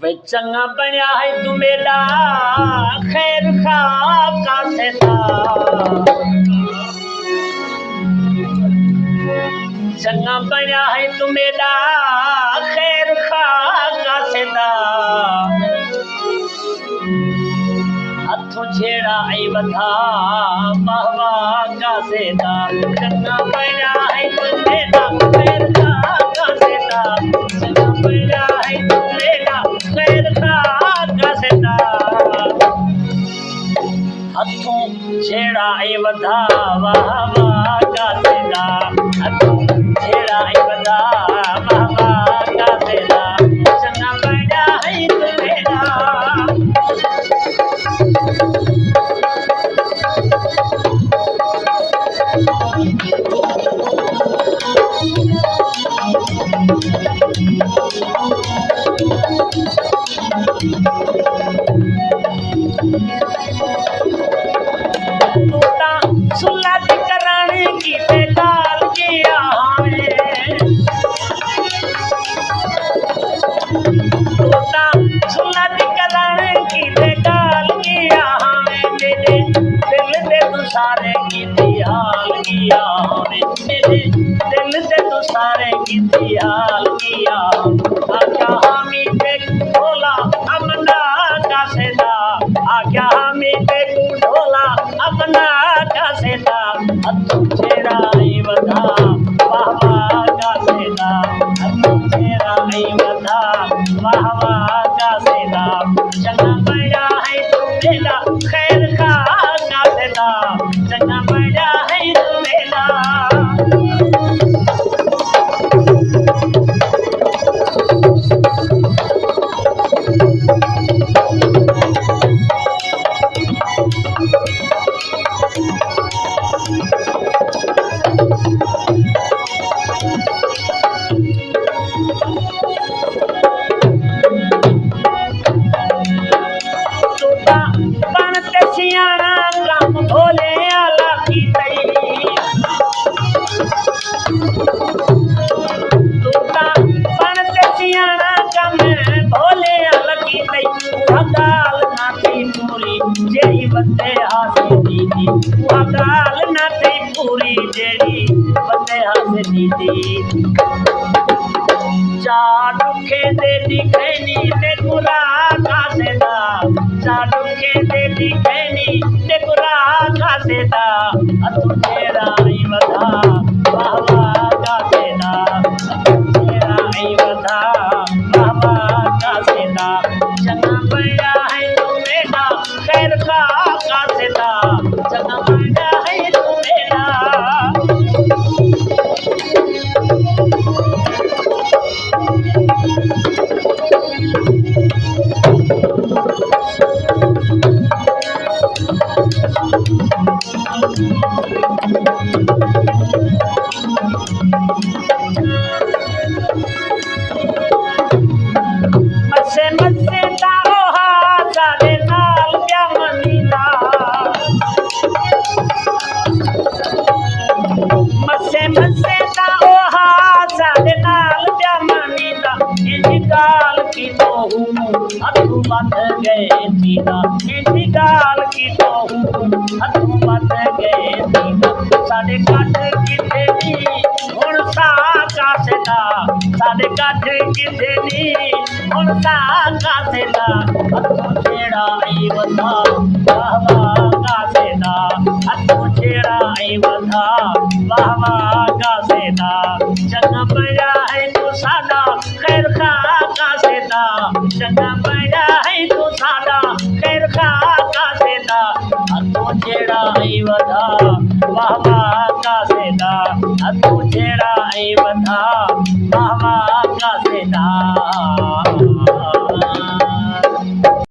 वे चंगा बनया है तू मेरा खैर खा का सेता चंगा बनया है तू मेरा खैर खा का सेता हथों छेड़ा आई बधा बाबा का सेता चंगा बनया है तू मेरा खैर खा का सेता चंगा बनया है तू मेरा खैर खा का सेता हथों छेड़ा आई बधा बाबा का सेता हथों छेड़ा आई बधा बाबा का सेता चंगा बनया है तू मेरा सुला दी कराने की ते डाल गया हमें तोता सुला दी कराने की ते डाल गया हमें मेरे दिल दे तू सारे की हाल किया हमें मेरे दिल से तू सारे की हाल किया आजा हमी पे ढोला अपना का सेदा आजा हमी पे ढोला अपना का सेदा हथों छेड़ा आई बधा बाबा का सेदा हथों छेड़ा आई बधा बाबा का सेदा चंगा बड़ा है तू मेरा खैर खा का सेदा चंगा बड़ा है तू मेरा बनते सियाना काम भोले आला की तई तूता बनते सियाना काम भोले आला की तई हगाल नाती पूरी जेही बंदे हासे दीदी हगाल नाती पूरी जेही बंदे हासे दीदी चाडुखे दे दिखैनी ते गुरा का सेदा चाडुखे दे दिखैनी ते गुरा का सेदा हथों छेड़ा आई बधा बाबा का सेदा हथों छेड़ा आई बधा बाबा का सेदा चंगा बड़ा है तू मेरा खैर खा का सेदा चंगा बड़ा है तू मेरा मसे मसे ताओ हा साडे नाल क्या मनीदा मसे मसे ताओ हा साडे नाल क्या मनीदा इंजी गाल की तो हूँ हथों बंध गए सीधा इंजी गाल की तो हूँ हथों बंध गए सीधा साडे कट किथे नी हुण सा का सेदा साडे कट किथे नी हुण सा का सेदा हथों छेड़ा आई बधा बाबा का सेदा हथों छेड़ा आई बधा बाबा का सेदा चंगा बड़ा है तू सादा खैर खा का सेदा चंगा बड़ा है तू सादा खैर खा का सेदा हथों छेड़ा आई बधा बाबा का सेदा हथों छेड़ा आई बधा बाबा का सेदा